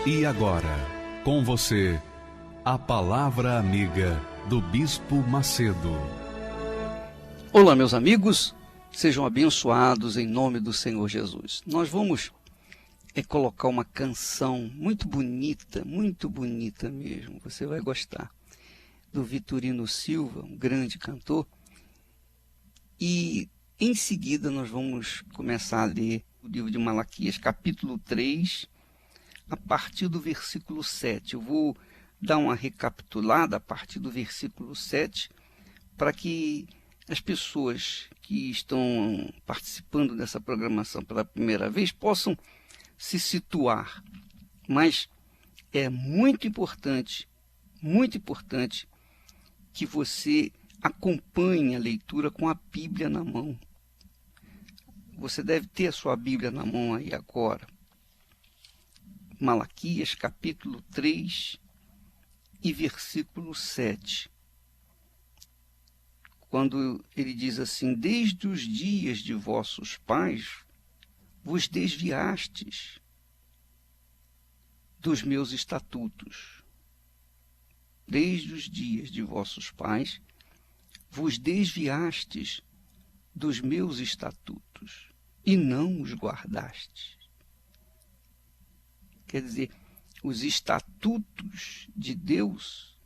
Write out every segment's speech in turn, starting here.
E agora, com você, a Palavra Amiga do Bispo Macedo. Olá, meus amigos, sejam abençoados em nome do Senhor Jesus. Nós vamos colocar uma canção muito bonita mesmo, você vai gostar, do Vitorino Silva, um grande cantor, e em seguida nós vamos começar a ler o livro de Malaquias, capítulo 3, a partir do versículo 7. Eu vou dar uma recapitulada a partir do versículo 7, para que as pessoas que estão participando dessa programação pela primeira vez possam se situar. Mas é muito importante que você acompanhe a leitura com a Bíblia na mão. Você deve ter a sua Bíblia na mão aí agora. Malaquias, capítulo 3 e versículo 7. Quando ele diz assim: desde os dias de vossos pais vos desviastes dos meus estatutos. Desde os dias de vossos pais vos desviastes dos meus estatutos e não os guardastes. Quer dizer, os estatutos de Deus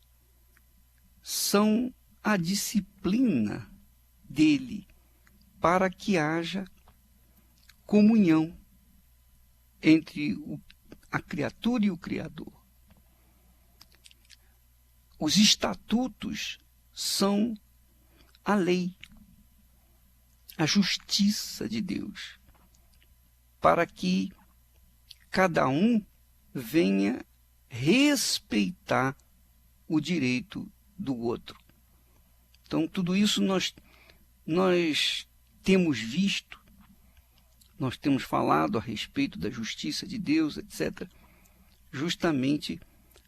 são a disciplina dele para que haja comunhão entre a criatura e o Criador. Os estatutos são a lei, a justiça de Deus, para que cada um venha respeitar o direito do outro. Então, tudo isso nós temos visto, nós temos falado a respeito da justiça de Deus, etc., justamente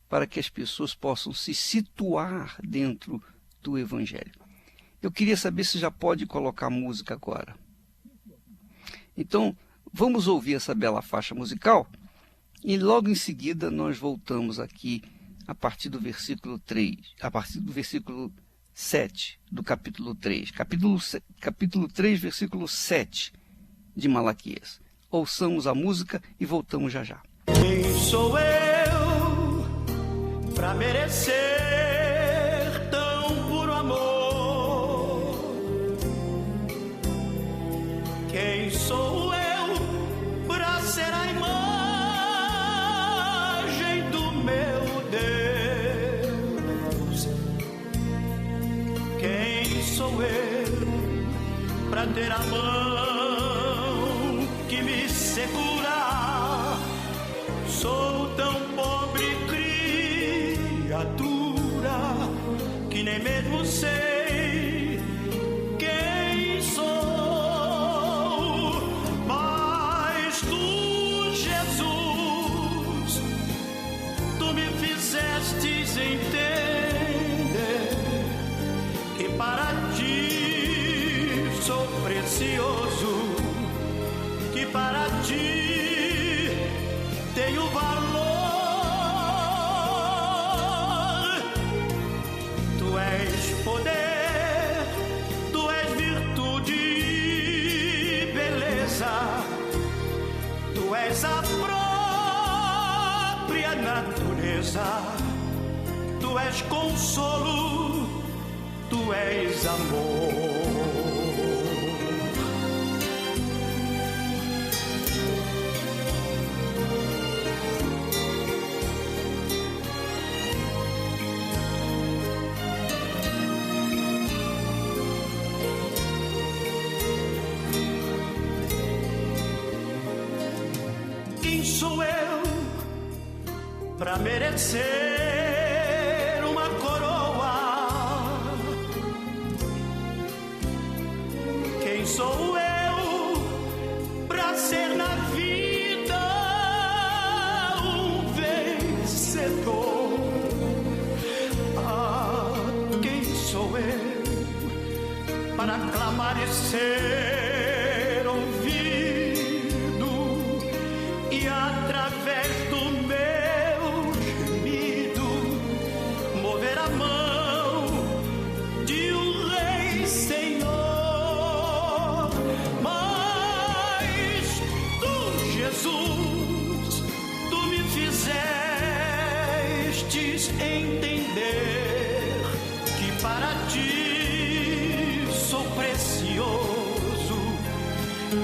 para que as pessoas possam se situar dentro do Evangelho. Eu queria saber se já pode colocar música agora. Então, vamos ouvir essa bela faixa musical e logo em seguida nós voltamos aqui a partir do versículo 3, a partir do versículo 7 do capítulo 3. Capítulo 3, versículo 7 de Malaquias. Ouçamos a música e voltamos já já. Quem sou eu para merecer tão puro amor? Quem sou eu para ser a imagem do meu Deus? Quem sou eu para ter a mão que me segura? Sou tão pobre criatura que nem mesmo sei quem sou. Mas tu, Jesus, tu me fizestes entender que para ti sou precioso, que para ti tenho valor. Tu és poder, tu és virtude e beleza, tu és a própria natureza, tu és consolo, tu és amor. Sou eu para merecer uma coroa? Quem sou eu para ser na vida um vencedor? Ah, quem sou eu para clamar e ser ouvido? E através do meu Jesus, tu me fizestes entender que para ti sou precioso,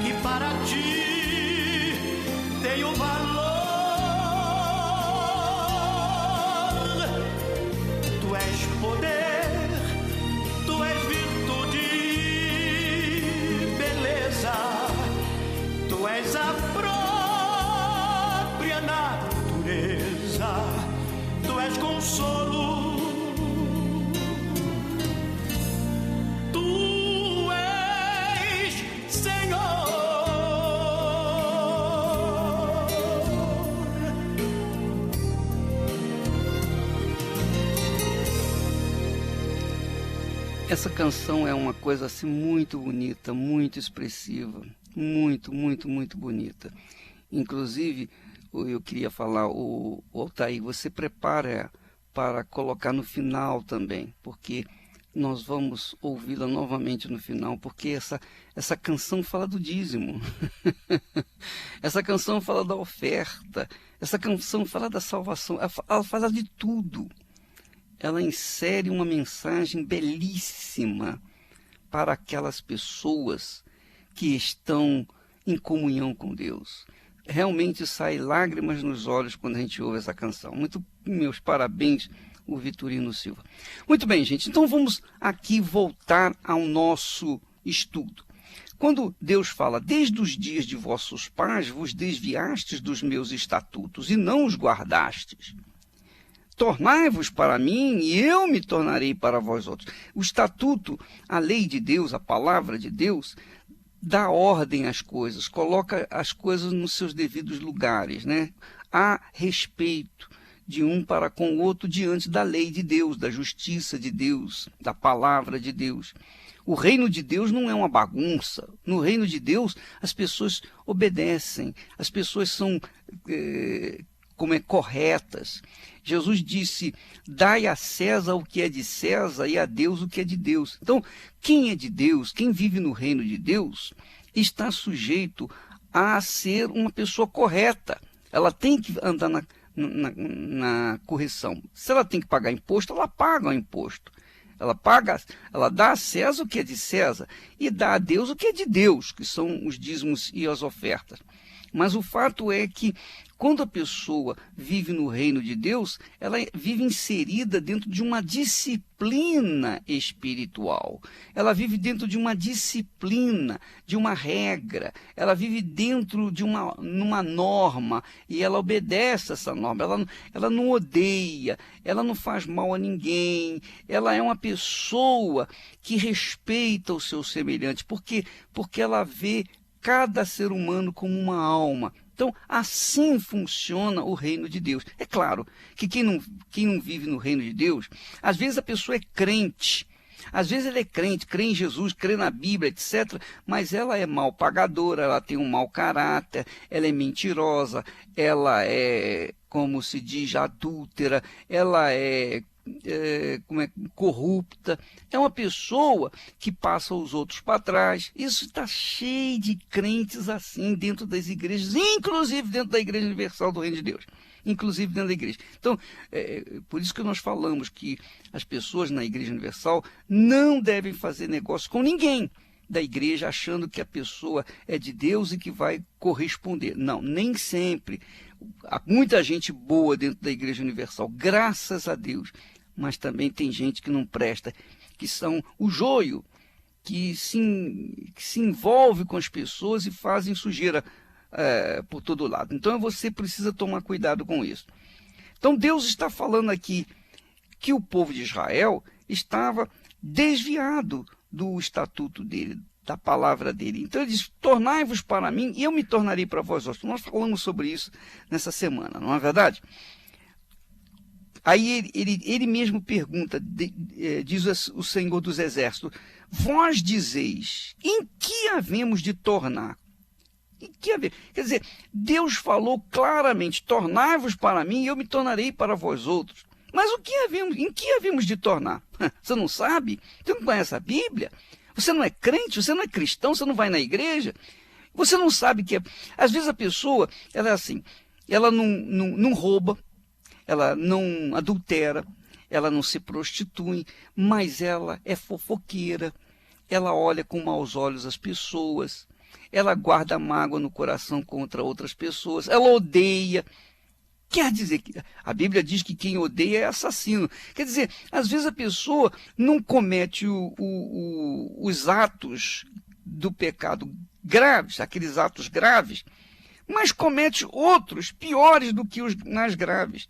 que para ti tenho valor. Tu és poder, tu és virtude, beleza, tu és a própria natureza, tu és consolo, tu és Senhor. Essa canção é uma coisa assim muito bonita, muito expressiva, muito, muito, muito bonita. Inclusive, eu queria falar, o Altair, você prepara para colocar no final também, porque nós vamos ouvi-la novamente no final, porque essa canção fala do dízimo, essa canção fala da oferta, essa canção fala da salvação, ela fala de tudo. Ela insere uma mensagem belíssima para aquelas pessoas que estão em comunhão com Deus. Realmente sai lágrimas nos olhos quando a gente ouve essa canção. Meus parabéns, o Vitorino Silva. Muito bem, gente, então vamos aqui voltar ao nosso estudo. Quando Deus fala, desde os dias de vossos pais vos desviastes dos meus estatutos e não os guardastes. Tornai-vos para mim e eu me tornarei para vós outros. O estatuto, a lei de Deus, a palavra de Deus, dá ordem às coisas, coloca as coisas nos seus devidos lugares, né? Há respeito de um para com o outro diante da lei de Deus, da justiça de Deus, da palavra de Deus. O reino de Deus não é uma bagunça. No reino de Deus, as pessoas obedecem, as pessoas são corretas. Jesus disse, dai a César o que é de César e a Deus o que é de Deus. Então, quem é de Deus, quem vive no reino de Deus, está sujeito a ser uma pessoa correta. Ela tem que andar na correção. Se ela tem que pagar imposto, ela paga o imposto. Ela dá a César o que é de César e dá a Deus o que é de Deus, que são os dízimos e as ofertas. Mas o fato é que, quando a pessoa vive no reino de Deus, ela vive inserida dentro de uma disciplina espiritual. Ela vive dentro de uma disciplina, de uma regra. Ela vive dentro de numa norma e ela obedece essa norma. Ela não odeia, ela não faz mal a ninguém. Ela é uma pessoa que respeita o seu semelhante. Por quê? Porque ela vê cada ser humano como uma alma. Então, assim funciona o reino de Deus. É claro que quem não vive no reino de Deus, às vezes a pessoa é crente, às vezes ela é crente, crê em Jesus, crê na Bíblia, etc., mas ela é mal pagadora, ela tem um mau caráter, ela é mentirosa, ela é, como se diz, adúltera, ela é corrupta, é uma pessoa que passa os outros para trás. Isso está cheio de crentes assim dentro das igrejas, inclusive dentro da Igreja Universal do Reino de Deus, inclusive dentro da igreja. Então, por isso que nós falamos que as pessoas na Igreja Universal não devem fazer negócio com ninguém da igreja achando que a pessoa é de Deus e que vai corresponder. Não, nem sempre. Há muita gente boa dentro da Igreja Universal, graças a Deus, mas também tem gente que não presta, que são o joio, que se envolve com as pessoas e fazem sujeira por todo lado. Então você precisa tomar cuidado com isso. Então Deus está falando aqui que o povo de Israel estava desviado do estatuto dele, da palavra dele. Então ele diz, tornai-vos para mim e eu me tornarei para vós outros. Nós falamos sobre isso nessa semana, não é verdade? Aí ele mesmo pergunta, diz o Senhor dos Exércitos, vós dizeis, em que havemos de tornar? Em que haver? Quer dizer, Deus falou claramente, tornai-vos para mim e eu me tornarei para vós outros. Mas em que havemos de tornar? Você não sabe? Você não conhece a Bíblia? Você não é crente? Você não é cristão? Você não vai na igreja? Você não sabe que é. Às vezes a pessoa, ela é assim, ela não rouba, ela não adultera, ela não se prostitui, mas ela é fofoqueira, ela olha com maus olhos as pessoas, ela guarda mágoa no coração contra outras pessoas, ela odeia. Quer dizer que a Bíblia diz que quem odeia é assassino. Quer dizer, às vezes a pessoa não comete os atos do pecado graves, aqueles atos graves, mas comete outros piores do que os mais graves.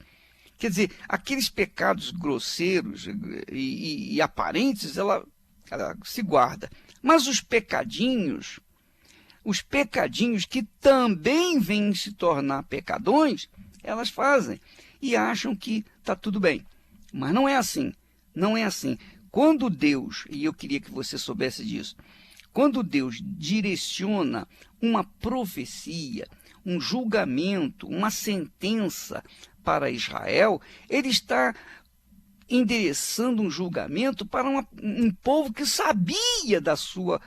Quer dizer, aqueles pecados grosseiros e aparentes, ela se guarda. Mas os pecadinhos que também vêm se tornar pecadões, elas fazem e acham que está tudo bem. Mas não é assim, não é assim. Quando Deus, e eu queria que você soubesse disso, quando Deus direciona uma profecia, um julgamento, uma sentença para Israel, ele está endereçando um julgamento para um povo que sabia da sua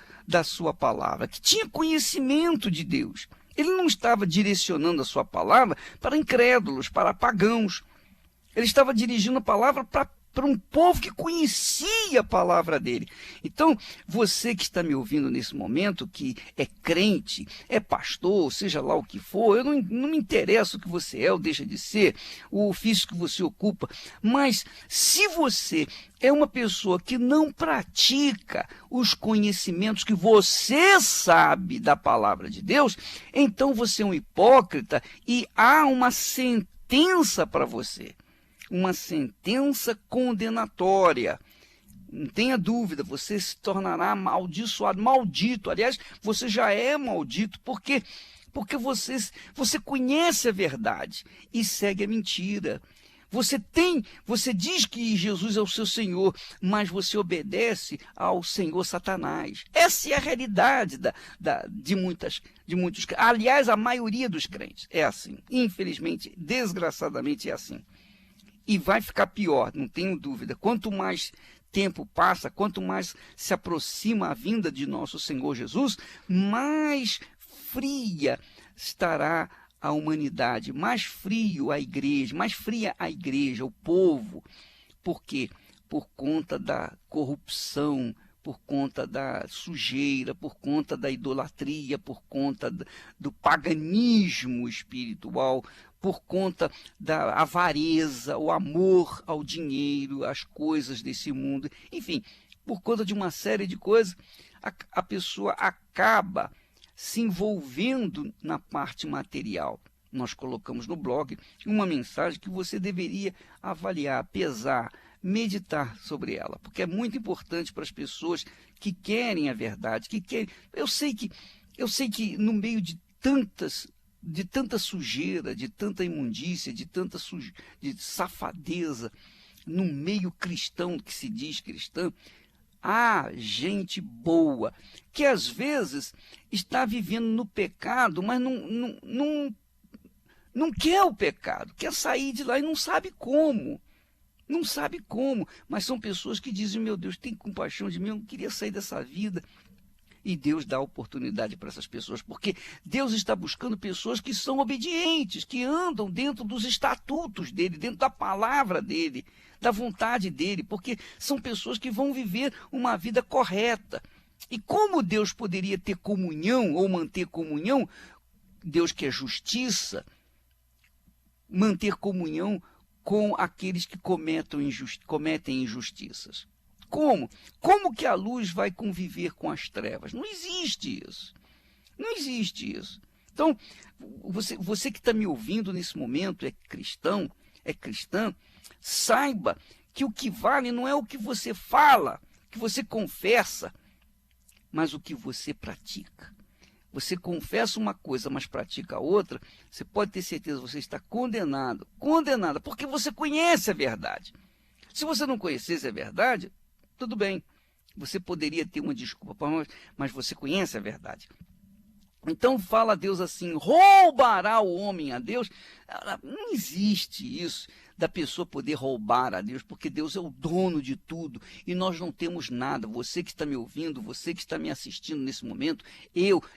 palavra, que tinha conhecimento de Deus. Ele não estava direcionando a sua palavra para incrédulos, para pagãos. Ele estava dirigindo a palavra para um povo que conhecia a palavra dele. Então, você que está me ouvindo nesse momento, que é crente, é pastor, seja lá o que for, eu não me interessa o que você é ou deixa de ser, o ofício que você ocupa, mas se você é uma pessoa que não pratica os conhecimentos que você sabe da palavra de Deus, então você é um hipócrita e há uma sentença para você. Uma sentença condenatória. Não tenha dúvida, você se tornará amaldiçoado, maldito. Aliás, você já é maldito, porque você conhece a verdade e segue a mentira. Você diz que Jesus é o seu Senhor, mas você obedece ao Senhor Satanás. Essa é a realidade de muitos. Aliás, a maioria dos crentes é assim. Infelizmente, desgraçadamente é assim. E vai ficar pior, não tenho dúvida. Quanto mais tempo passa, quanto mais se aproxima a vinda de nosso Senhor Jesus, mais fria estará a humanidade, mais frio a igreja, mais fria a igreja, o povo. Por quê? Por conta da corrupção, por conta da sujeira, por conta da idolatria, por conta do paganismo espiritual, por conta da avareza, o amor ao dinheiro, às coisas desse mundo, enfim, por conta de uma série de coisas, a pessoa acaba se envolvendo na parte material. Nós colocamos no blog uma mensagem que você deveria avaliar, pesar, meditar sobre ela, porque é muito importante para as pessoas que querem a verdade, que querem. Eu sei que no meio de tanta sujeira, de tanta imundícia, de safadeza, no meio cristão que se diz cristão, há gente boa, que às vezes está vivendo no pecado, mas não quer o pecado, quer sair de lá e não sabe como. Não sabe como, mas são pessoas que dizem, meu Deus, tem compaixão de mim, eu não queria sair dessa vida. E Deus dá oportunidade para essas pessoas, porque Deus está buscando pessoas que são obedientes, que andam dentro dos estatutos dele, dentro da palavra dele, da vontade dele, porque são pessoas que vão viver uma vida correta. E como Deus poderia ter comunhão ou manter comunhão, Deus que é justiça, manter comunhão com aqueles que cometem injustiças? Como? Como que a luz vai conviver com as trevas? Não existe isso. Não existe isso. Então, você que está me ouvindo nesse momento é cristão, é cristã, saiba que o que vale não é o que você fala, que você confessa, mas o que você pratica. Você confessa uma coisa, mas pratica outra, você pode ter certeza que você está condenado, condenada, porque você conhece a verdade. Se você não conhecesse a verdade, tudo bem, você poderia ter uma desculpa, mas você conhece a verdade. Então fala Deus assim: roubará o homem a Deus? Não existe isso da pessoa poder roubar a Deus, porque Deus é o dono de tudo e nós não temos nada. Você que está me ouvindo, você que está me assistindo nesse momento,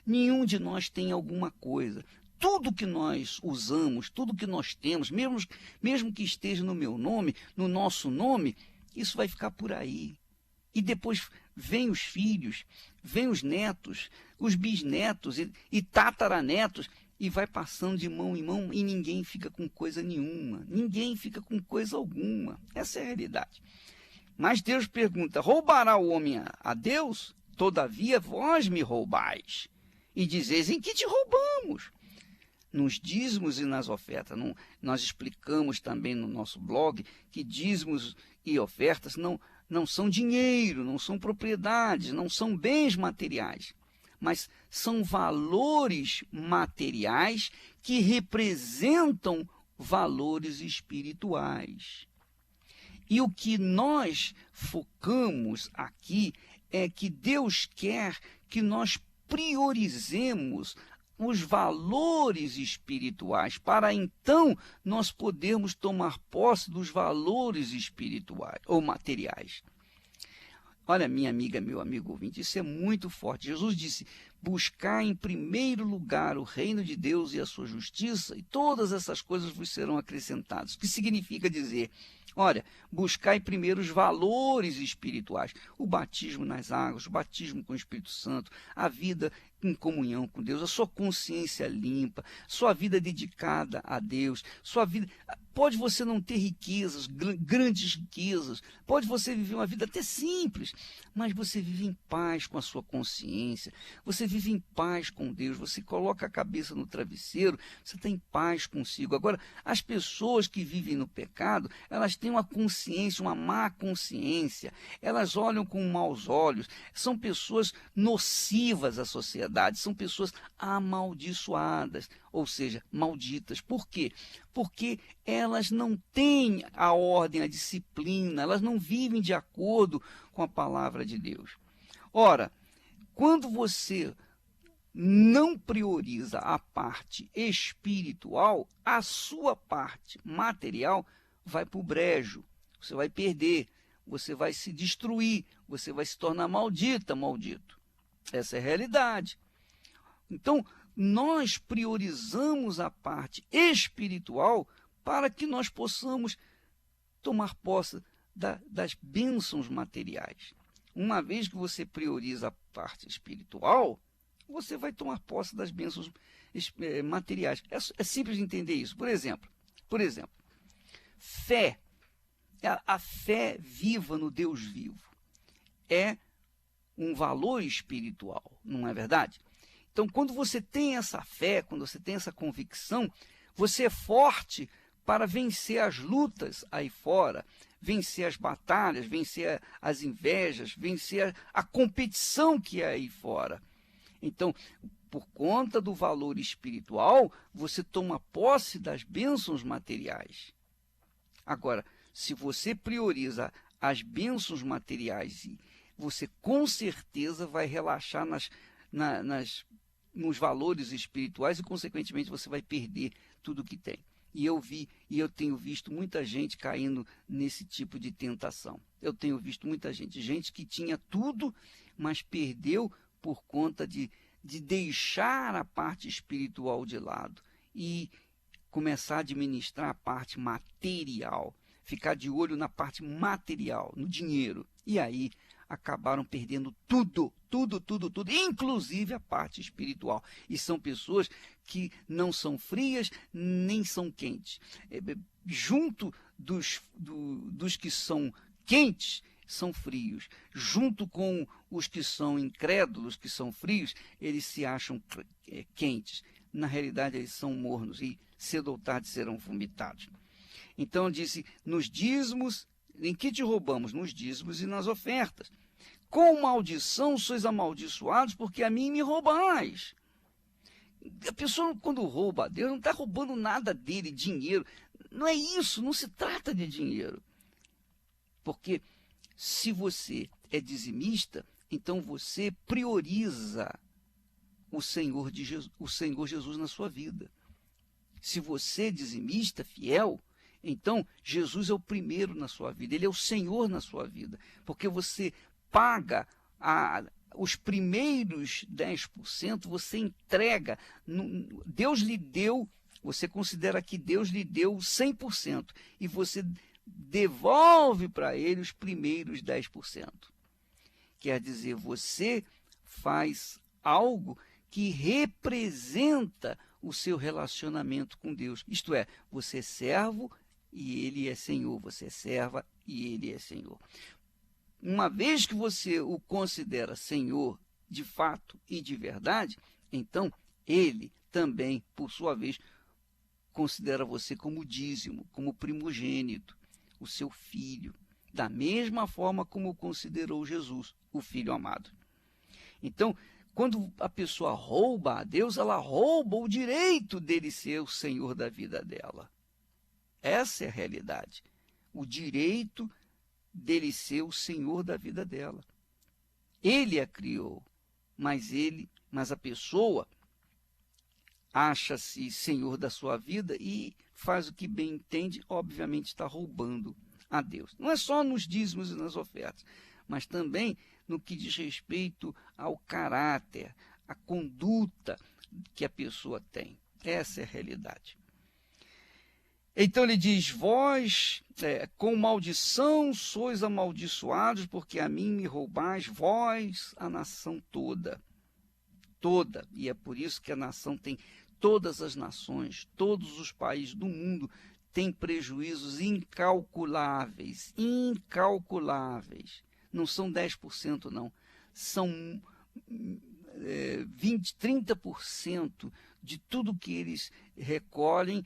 nenhum de nós tem alguma coisa. Tudo que nós usamos, tudo que nós temos, mesmo que esteja no meu nome, no nosso nome, isso vai ficar por aí. E depois vem os filhos, vem os netos, os bisnetos e tataranetos, e vai passando de mão em mão e ninguém fica com coisa nenhuma. Ninguém fica com coisa alguma. Essa é a realidade. Mas Deus pergunta: roubará o homem a Deus? Todavia vós me roubais. E dizeis: em que te roubamos? Nos dízimos e nas ofertas. Nós explicamos também no nosso blog que dízimos e ofertas não são dinheiro, não são propriedades, não são bens materiais, mas são valores materiais que representam valores espirituais. E o que nós focamos aqui é que Deus quer que nós priorizemos os valores espirituais, para então nós podermos tomar posse dos valores espirituais ou materiais. Olha, minha amiga, meu amigo ouvinte, isso é muito forte. Jesus disse: buscar em primeiro lugar o reino de Deus e a sua justiça, e todas essas coisas vos serão acrescentadas. O que significa dizer? Olha, buscai primeiro os valores espirituais, o batismo nas águas, o batismo com o Espírito Santo, a vida em comunhão com Deus, a sua consciência limpa, sua vida dedicada a Deus, sua vida... Pode você não ter riquezas, grandes riquezas, pode você viver uma vida até simples, mas você vive em paz com a sua consciência, você vive em paz com Deus, você coloca a cabeça no travesseiro, você está em paz consigo. Agora, as pessoas que vivem no pecado, elas têm uma consciência, uma má consciência, elas olham com maus olhos, são pessoas nocivas à sociedade, são pessoas amaldiçoadas, ou seja, malditas. Por quê? Porque elas não têm a ordem, a disciplina, elas não vivem de acordo com a palavra de Deus. Ora, quando você não prioriza a parte espiritual, a sua parte material vai para o brejo, você vai perder, você vai se destruir, você vai se tornar maldito. Essa é a realidade. Então, nós priorizamos a parte espiritual para que nós possamos tomar posse das bênçãos materiais. Uma vez que você prioriza a parte espiritual, você vai tomar posse das bênçãos materiais. É simples de entender isso. Por exemplo, fé. A fé viva no Deus vivo é um valor espiritual, não é verdade? Então, quando você tem essa fé, quando você tem essa convicção, você é forte para vencer as lutas aí fora, vencer as batalhas, vencer as invejas, vencer a competição que é aí fora. Então, por conta do valor espiritual, você toma posse das bênçãos materiais. Agora, se você prioriza as bênçãos materiais, você com certeza vai relaxar nos valores espirituais e, consequentemente, você vai perder tudo que tem. E eu tenho visto muita gente caindo nesse tipo de tentação. Eu tenho visto muita gente que tinha tudo, mas perdeu por conta de deixar a parte espiritual de lado e começar a administrar a parte material, ficar de olho na parte material, no dinheiro. E aí acabaram perdendo tudo, inclusive a parte espiritual. E são pessoas que não são frias nem são quentes. Junto dos que são quentes, são frios. Junto com os que são incrédulos, que são frios, eles se acham quentes. Na realidade, eles são mornos e cedo ou tarde serão vomitados. Então, disse, nos dízimos, em que te roubamos? Nos dízimos e nas ofertas. Com maldição sois amaldiçoados, porque a mim me roubais. A pessoa, quando rouba a Deus, não está roubando nada dele, dinheiro. Não é isso, não se trata de dinheiro. Porque se você é dizimista, então você prioriza o Senhor Jesus na sua vida. Se você é dizimista, fiel, então Jesus é o primeiro na sua vida, ele é o Senhor na sua vida, porque você paga os primeiros 10%, você entrega, Deus lhe deu, você considera que Deus lhe deu 100%, e você devolve para ele os primeiros 10%. Quer dizer, você faz algo que representa o seu relacionamento com Deus. Isto é, você é servo e ele é Senhor, você é serva e ele é Senhor. Uma vez que você o considera Senhor de fato e de verdade, então ele também, por sua vez, considera você como dízimo, como primogênito, o seu filho, da mesma forma como considerou Jesus, o Filho amado. Então, quando a pessoa rouba a Deus, ela rouba o direito dele ser o Senhor da vida dela. Essa é a realidade. O direito dele ser o Senhor da vida dela. Ele a criou, mas a pessoa acha-se Senhor da sua vida e faz o que bem entende, obviamente está roubando a Deus. Não é só nos dízimos e nas ofertas, mas também no que diz respeito ao caráter, à conduta que a pessoa tem. Essa é a realidade. Então ele diz, vós com maldição sois amaldiçoados, porque a mim me roubais, vós, a nação toda. Toda. E é por isso que a nação tem, todas as nações, todos os países do mundo têm prejuízos incalculáveis, incalculáveis. Não são 10% não, são 20, 30% de tudo que eles recolhem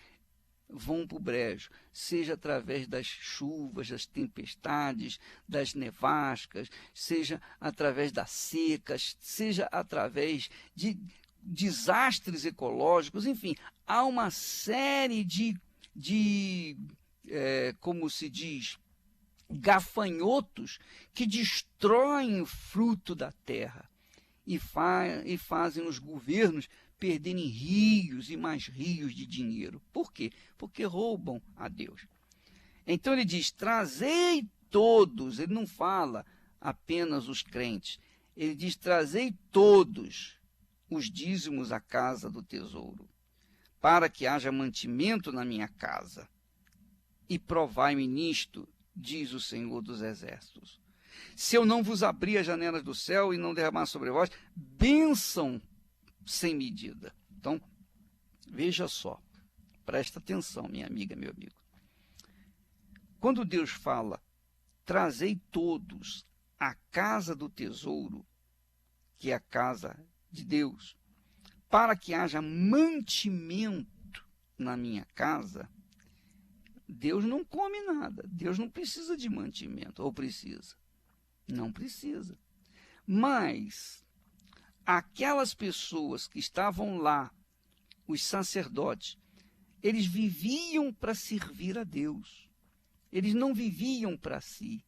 vão para o brejo, seja através das chuvas, das tempestades, das nevascas, seja através das secas, seja através de desastres ecológicos, enfim, há uma série de como se diz, gafanhotos que destroem o fruto da terra e fazem os governos perderem rios e mais rios de dinheiro. Por quê? Porque roubam a Deus. Então ele diz, trazei todos, ele não fala apenas os crentes, ele diz, trazei todos os dízimos à casa do tesouro, para que haja mantimento na minha casa, e provai-me nisto, diz o Senhor dos Exércitos. Se eu não vos abrir as janelas do céu e não derramar sobre vós bênção sem medida. Então, veja só, presta atenção, minha amiga, meu amigo. Quando Deus fala, trazei todos à casa do tesouro, que é a casa de Deus, para que haja mantimento na minha casa, Deus não come nada, Deus não precisa de mantimento, ou precisa? Não precisa. Mas aquelas pessoas que estavam lá, os sacerdotes, eles viviam para servir a Deus. Eles não viviam para si.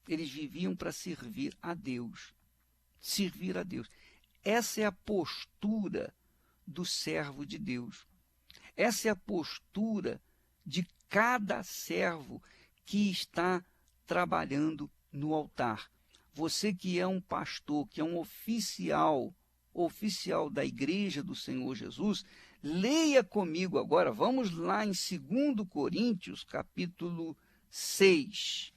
Eles viviam para servir a Deus. Servir a Deus. Essa é a postura do servo de Deus. Essa é a postura de cada servo que está trabalhando no altar. Você que é um pastor, que é um oficial da igreja do Senhor Jesus, leia comigo agora, vamos lá em 2 Coríntios, capítulo 6.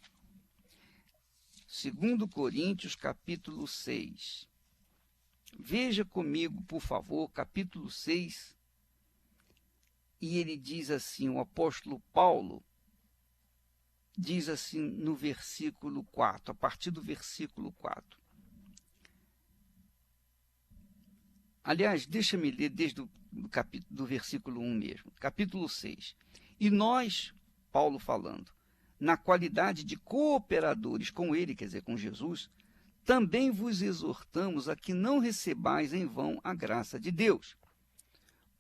2 Coríntios, capítulo 6. Veja comigo, por favor, capítulo 6. E ele diz assim, o apóstolo Paulo, diz assim no versículo 4, a partir do versículo 4. Aliás, deixa-me ler desde do versículo 1 mesmo, capítulo 6. E nós, Paulo falando, na qualidade de cooperadores com ele, quer dizer, com Jesus, também vos exortamos a que não recebais em vão a graça de Deus.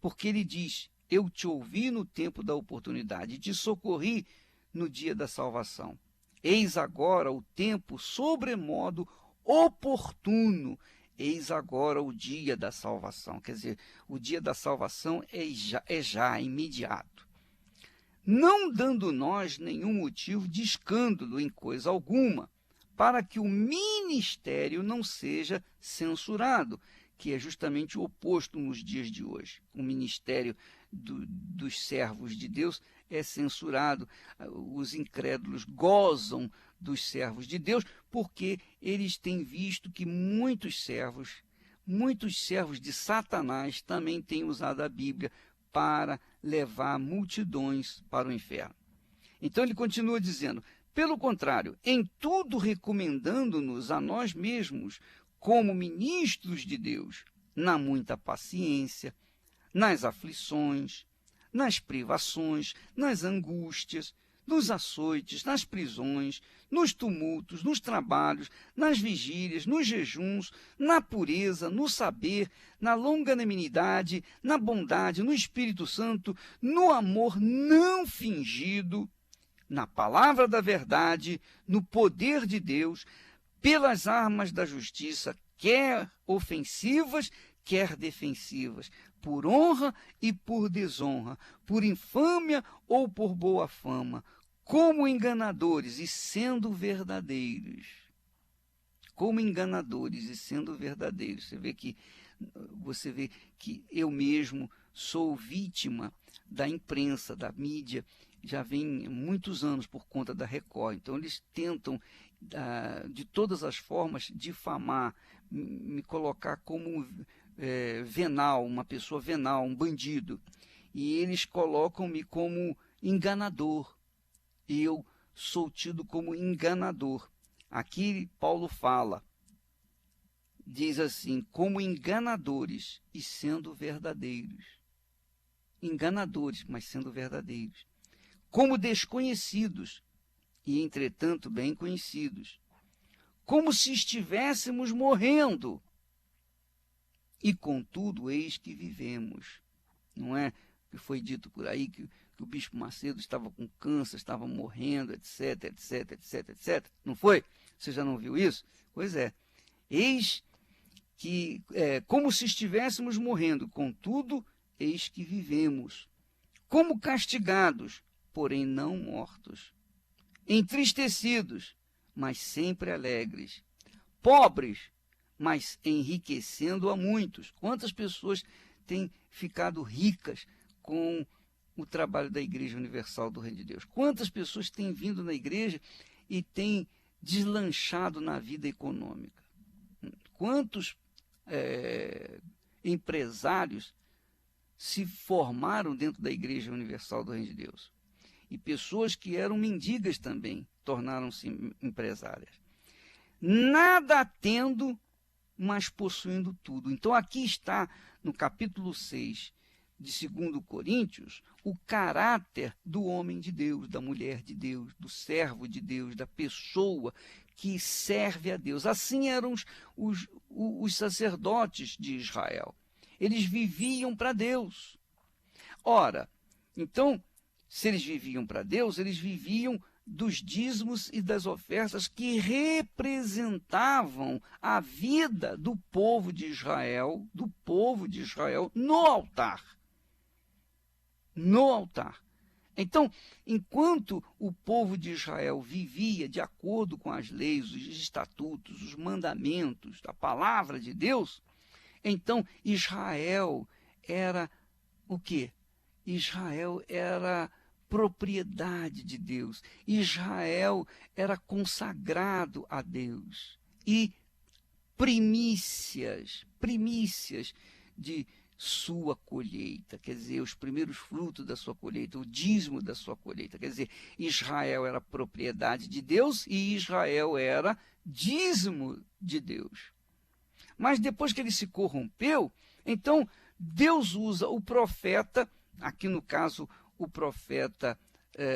Porque ele diz, eu te ouvi no tempo da oportunidade e te socorri no dia da salvação. Eis agora o tempo sobremodo oportuno eis agora o dia da salvação. Quer dizer, o dia da salvação é já, imediato. Não dando nós nenhum motivo de escândalo em coisa alguma, para que o ministério não seja censurado, que é justamente o oposto nos dias de hoje. O ministério dos servos de Deus é censurado. Os incrédulos gozam dos servos de Deus, porque eles têm visto que muitos servos de Satanás também têm usado a Bíblia para levar multidões para o inferno. Então ele continua dizendo: pelo contrário, em tudo recomendando-nos a nós mesmos como ministros de Deus, na muita paciência, nas aflições, nas privações, nas angústias, nos açoites, nas prisões, nos tumultos, nos trabalhos, nas vigílias, nos jejuns, na pureza, no saber, na longanimidade, na bondade, no Espírito Santo, no amor não fingido, na palavra da verdade, no poder de Deus, pelas armas da justiça, quer ofensivas, quer defensivas, por honra e por desonra, por infâmia ou por boa fama, como enganadores e sendo verdadeiros. Como enganadores e sendo verdadeiros. Você vê que eu mesmo sou vítima da imprensa, da mídia, já vem muitos anos por conta da Record. Então eles tentam, de todas as formas, difamar, me colocar como venal, uma pessoa venal, um bandido. E eles colocam-me como enganador. E eu sou tido como enganador. Aqui Paulo fala, diz assim: como enganadores e sendo verdadeiros. Enganadores, mas sendo verdadeiros. Como desconhecidos e, entretanto, bem conhecidos. Como se estivéssemos morrendo. E, contudo, eis que vivemos. Não é que foi dito por aí que o bispo Macedo estava com câncer, estava morrendo, etc, etc, etc, etc. Não foi? Você já não viu isso? Pois é. Eis que, como se estivéssemos morrendo, contudo, eis que vivemos. Como castigados, porém não mortos. Entristecidos, mas sempre alegres. Pobres, mas enriquecendo a muitos. Quantas pessoas têm ficado ricas com o trabalho da Igreja Universal do Reino de Deus? Quantas pessoas têm vindo na igreja e têm deslanchado na vida econômica? Quantos empresários se formaram dentro da Igreja Universal do Reino de Deus? E pessoas que eram mendigas também tornaram-se empresárias. Nada tendo, mas possuindo tudo. Então aqui está, no capítulo 6 de 2 Coríntios, o caráter do homem de Deus, da mulher de Deus, do servo de Deus, da pessoa que serve a Deus. Assim eram os sacerdotes de Israel. Eles viviam para Deus. Ora, então, se eles viviam para Deus, eles viviam dos dízimos e das ofertas que representavam a vida do povo de Israel, no altar. No altar. Então, enquanto o povo de Israel vivia de acordo com as leis, os estatutos, os mandamentos, a palavra de Deus, então Israel era o quê? Israel era propriedade de Deus. Israel era consagrado a Deus. E primícias de sua colheita, quer dizer, os primeiros frutos da sua colheita, o dízimo da sua colheita, quer dizer, Israel era propriedade de Deus e Israel era dízimo de Deus. Mas depois que ele se corrompeu, então Deus usa o profeta, aqui no caso o profeta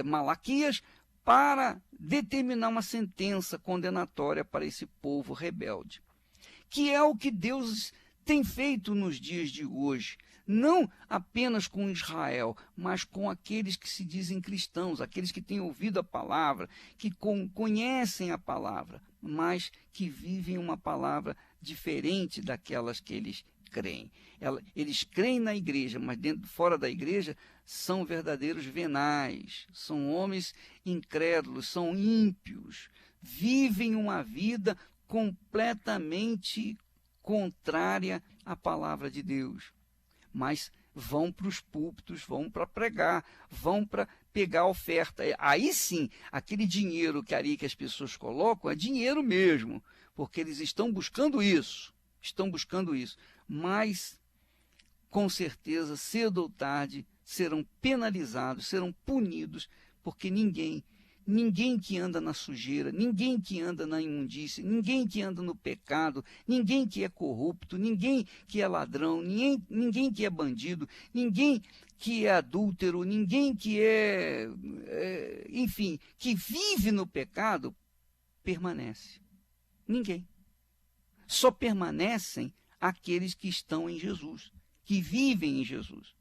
Malaquias, para determinar uma sentença condenatória para esse povo rebelde, que é o que Deus tem feito nos dias de hoje, não apenas com Israel, mas com aqueles que se dizem cristãos, aqueles que têm ouvido a palavra, que conhecem a palavra, mas que vivem uma palavra diferente daquelas que eles creem. Eles creem na igreja, mas fora da igreja são verdadeiros venais, são homens incrédulos, são ímpios, vivem uma vida completamente contrária à palavra de Deus. Mas vão para os púlpitos, vão para pregar, vão para pegar a oferta. Aí sim, aquele dinheiro que as pessoas colocam é dinheiro mesmo, porque eles estão buscando isso, mas com certeza, cedo ou tarde, serão penalizados, serão punidos, porque ninguém que anda na sujeira, ninguém que anda na imundície, ninguém que anda no pecado, ninguém que é corrupto, ninguém que é ladrão, ninguém que é bandido, ninguém que é adúltero, ninguém que enfim, que vive no pecado, permanece. Ninguém. Só permanecem aqueles que estão em Jesus, que vivem em Jesus.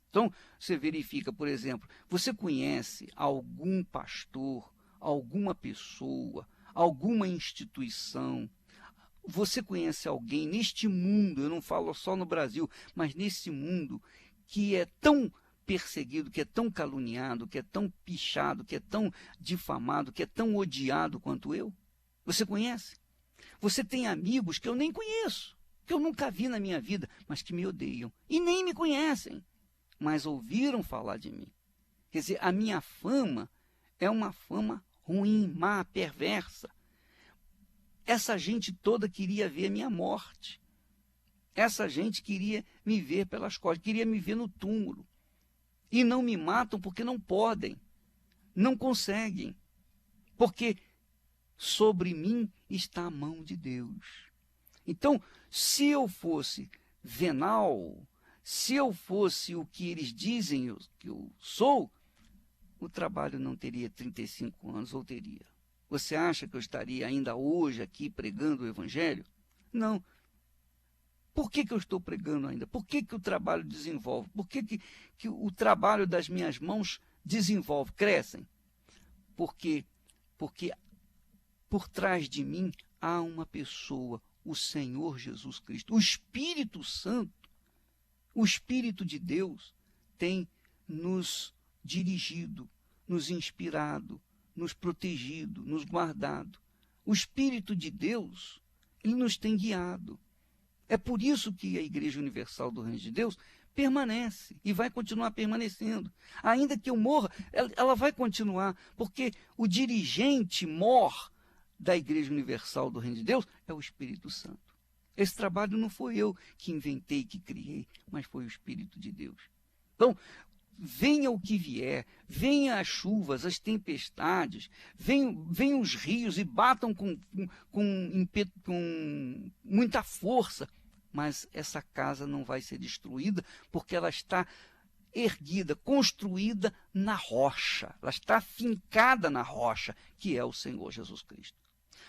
Então, você verifica, por exemplo, você conhece algum pastor, alguma pessoa, alguma instituição, você conhece alguém neste mundo, eu não falo só no Brasil, mas nesse mundo que é tão perseguido, que é tão caluniado, que é tão pichado, que é tão difamado, que é tão odiado quanto eu? Você conhece? Você tem amigos que eu nem conheço, que eu nunca vi na minha vida, mas que me odeiam e nem me conhecem, mas ouviram falar de mim. Quer dizer, a minha fama é uma fama ruim, má, perversa. Essa gente toda queria ver a minha morte. Essa gente queria me ver pelas costas, queria me ver no túmulo. E não me matam porque não podem, não conseguem, porque sobre mim está a mão de Deus. Então, se eu fosse venal, se eu fosse o que eles dizem que eu sou, o trabalho não teria 35 anos, ou teria? Você acha que eu estaria ainda hoje aqui pregando o Evangelho? Não. Por que eu estou pregando ainda? Por que o trabalho desenvolve? Por que o trabalho das minhas mãos desenvolve, crescem? Porque por trás de mim há uma pessoa, o Senhor Jesus Cristo. O Espírito Santo, o Espírito de Deus, tem nos dirigido, nos inspirado, nos protegido, nos guardado. O Espírito de Deus, ele nos tem guiado. É por isso que a Igreja Universal do Reino de Deus permanece e vai continuar permanecendo. Ainda que eu morra, ela vai continuar, porque o dirigente mor da Igreja Universal do Reino de Deus é o Espírito Santo. Esse trabalho não foi eu que inventei, que criei, mas foi o Espírito de Deus. Então, venha o que vier, venha as chuvas, as tempestades, venham os rios e batam com muita força, mas essa casa não vai ser destruída, porque ela está erguida, construída na rocha, ela está fincada na rocha, que é o Senhor Jesus Cristo.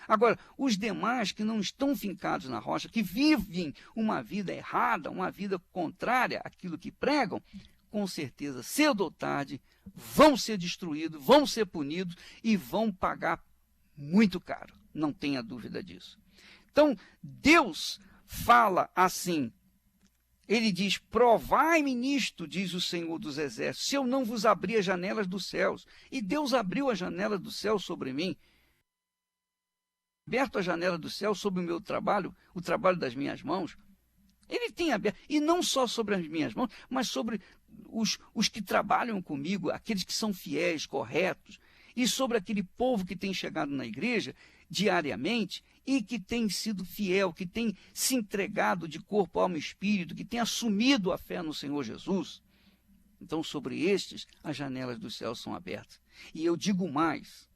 Agora, os demais que não estão fincados na rocha, que vivem uma vida errada, uma vida contrária àquilo que pregam, com certeza, cedo ou tarde, vão ser destruídos, vão ser punidos e vão pagar muito caro. Não tenha dúvida disso. Então, Deus fala assim, ele diz, provai-me nisto, diz o Senhor dos Exércitos, se eu não vos abrir as janelas dos céus. E Deus abriu a janela do céu sobre mim, aberto a janela do céu sobre o meu trabalho, o trabalho das minhas mãos. Ele tem aberto, e não só sobre as minhas mãos, mas sobre os que trabalham comigo, aqueles que são fiéis, corretos, e sobre aquele povo que tem chegado na igreja diariamente e que tem sido fiel, que tem se entregado de corpo, alma e espírito, que tem assumido a fé no Senhor Jesus. Então, sobre estes, as janelas dos céus são abertas. E eu digo mais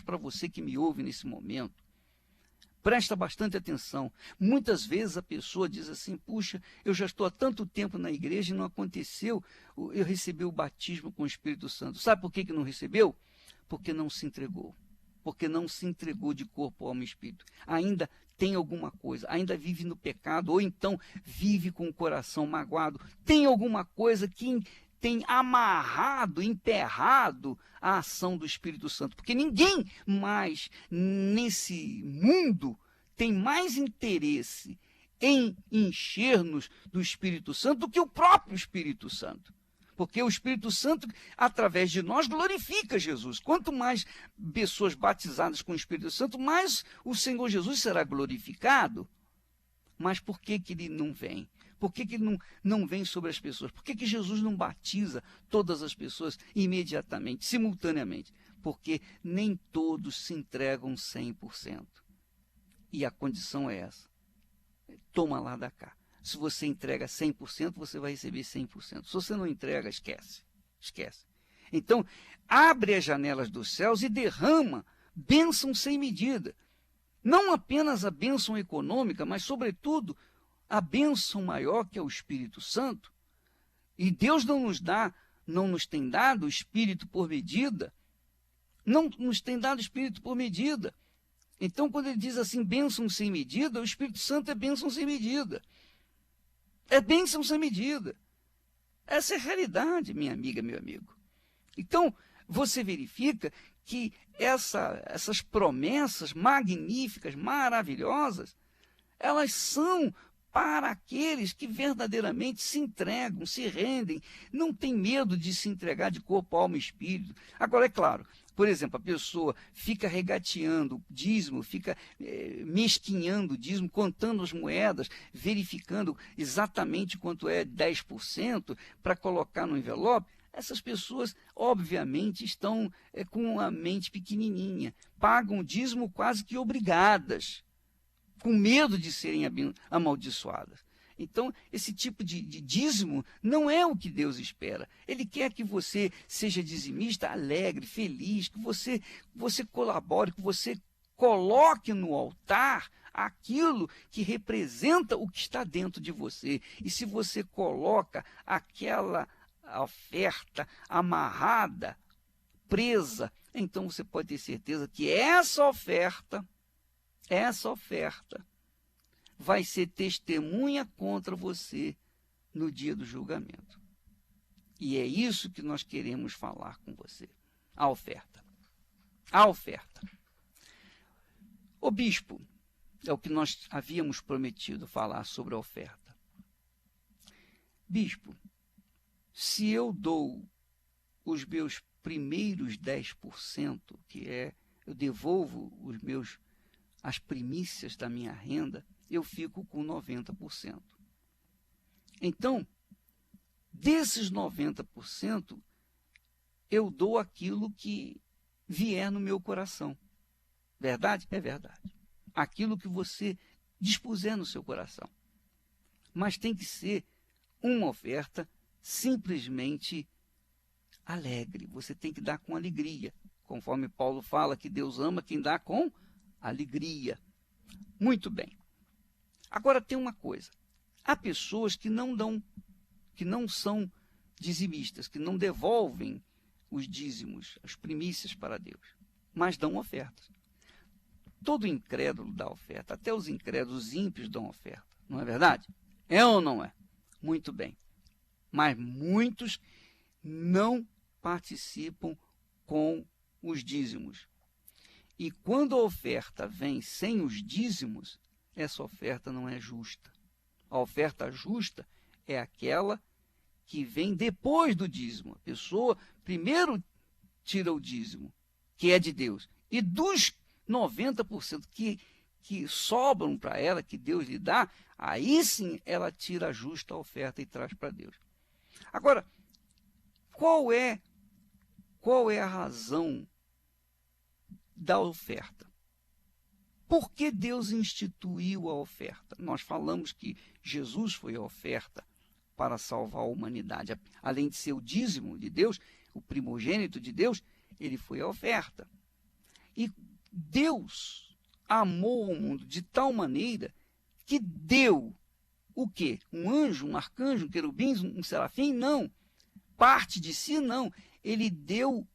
para você que me ouve nesse momento. Presta bastante atenção. Muitas vezes a pessoa diz assim, puxa, eu já estou há tanto tempo na igreja e não aconteceu, eu recebi o batismo com o Espírito Santo. Sabe por que não recebeu? Porque não se entregou. Porque não se entregou de corpo, alma e espírito. Ainda tem alguma coisa, ainda vive no pecado, ou então vive com o coração magoado. Tem alguma coisa que tem amarrado, emperrado a ação do Espírito Santo. Porque ninguém mais nesse mundo tem mais interesse em encher-nos do Espírito Santo do que o próprio Espírito Santo. Porque o Espírito Santo, através de nós, glorifica Jesus. Quanto mais pessoas batizadas com o Espírito Santo, mais o Senhor Jesus será glorificado. Mas por que ele não vem? Por que ele não vem sobre as pessoas? Por que Jesus não batiza todas as pessoas imediatamente, simultaneamente? Porque nem todos se entregam 100%. E a condição é essa. Toma lá da cá. Se você entrega 100%, você vai receber 100%. Se você não entrega, esquece. Esquece. Então, abre as janelas dos céus e derrama bênção sem medida. Não apenas a bênção econômica, mas, sobretudo, a bênção maior que é o Espírito Santo. E Deus não nos tem dado o Espírito por medida. Não nos tem dado o Espírito por medida. Então, quando ele diz assim, bênção sem medida, o Espírito Santo é bênção sem medida. É bênção sem medida. Essa é a realidade, minha amiga, meu amigo. Então, você verifica que essas promessas magníficas, maravilhosas, elas são para aqueles que verdadeiramente se entregam, se rendem, não tem medo de se entregar de corpo, alma e espírito. Agora, é claro, por exemplo, a pessoa fica regateando o dízimo, fica mesquinhando o dízimo, contando as moedas, verificando exatamente quanto é 10% para colocar no envelope. Essas pessoas, obviamente, estão com a mente pequenininha, pagam o dízimo quase que obrigadas, com medo de serem amaldiçoadas. Então, esse tipo de dízimo não é o que Deus espera. Ele quer que você seja dizimista alegre, feliz, que você colabore, que você coloque no altar aquilo que representa o que está dentro de você. E se você coloca aquela oferta amarrada, presa, então você pode ter certeza que essa oferta vai ser testemunha contra você no dia do julgamento. E é isso que nós queremos falar com você. A oferta. A oferta. O bispo, é o que nós havíamos prometido falar sobre a oferta. Bispo, se eu dou os meus primeiros 10%, eu devolvo as primícias da minha renda, eu fico com 90%. Então, desses 90%, eu dou aquilo que vier no meu coração. Verdade? É verdade. Aquilo que você dispuser no seu coração. Mas tem que ser uma oferta simplesmente alegre. Você tem que dar com alegria. Conforme Paulo fala que Deus ama quem dá com alegria. Muito bem. Agora tem uma coisa. Há pessoas que não dão, que não são dizimistas, que não devolvem os dízimos, as primícias para Deus, mas dão ofertas. Todo incrédulo dá oferta, até os incrédulos ímpios dão oferta. Não é verdade? É ou não é? Muito bem. Mas muitos não participam com os dízimos. E quando a oferta vem sem os dízimos, essa oferta não é justa. A oferta justa é aquela que vem depois do dízimo. A pessoa primeiro tira o dízimo, que é de Deus. E dos 90% que sobram para ela, que Deus lhe dá, aí sim ela tira a justa oferta e traz para Deus. Agora, qual é a razão da oferta? Por que Deus instituiu a oferta? Nós falamos que Jesus foi a oferta para salvar a humanidade. Além de ser o dízimo de Deus, o primogênito de Deus, ele foi a oferta. E Deus amou o mundo de tal maneira que deu o quê? Um anjo, um arcanjo, um querubim, um serafim? Não. Parte de si? Não. Ele deu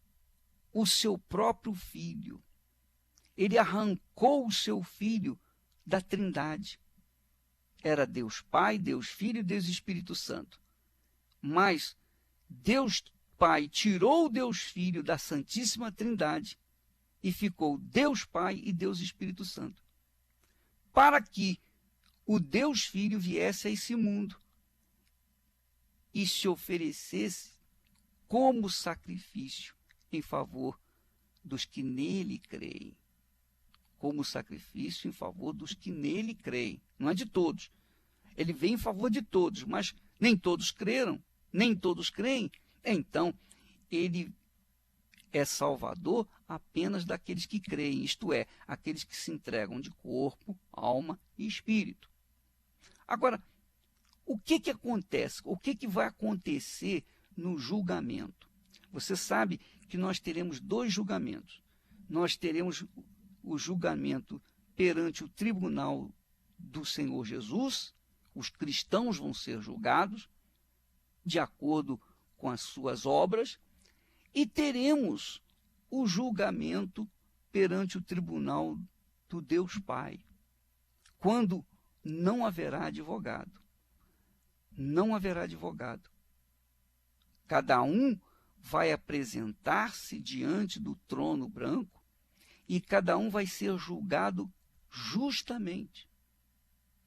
o seu próprio filho. Ele arrancou o seu filho da Trindade. Era Deus Pai, Deus Filho e Deus Espírito Santo. Mas Deus Pai tirou o Deus Filho da Santíssima Trindade e ficou Deus Pai e Deus Espírito Santo. para que o Deus Filho viesse a esse mundo e se oferecesse como sacrifício em favor dos que nele creem. Como sacrifício em favor dos que nele creem. Não é de todos. Ele vem em favor de todos, mas nem todos creram, nem todos creem. Então, ele é salvador apenas daqueles que creem, isto é, aqueles que se entregam de corpo, alma e espírito. Agora, o que acontece? O que vai acontecer no julgamento? Você sabe que nós teremos 2 julgamentos. Nós teremos o julgamento perante o tribunal do Senhor Jesus. Os cristãos vão ser julgados de acordo com as suas obras. E teremos o julgamento perante o tribunal do Deus Pai, quando não haverá advogado. Não haverá advogado. Cada um vai apresentar-se diante do trono branco e cada um vai ser julgado justamente,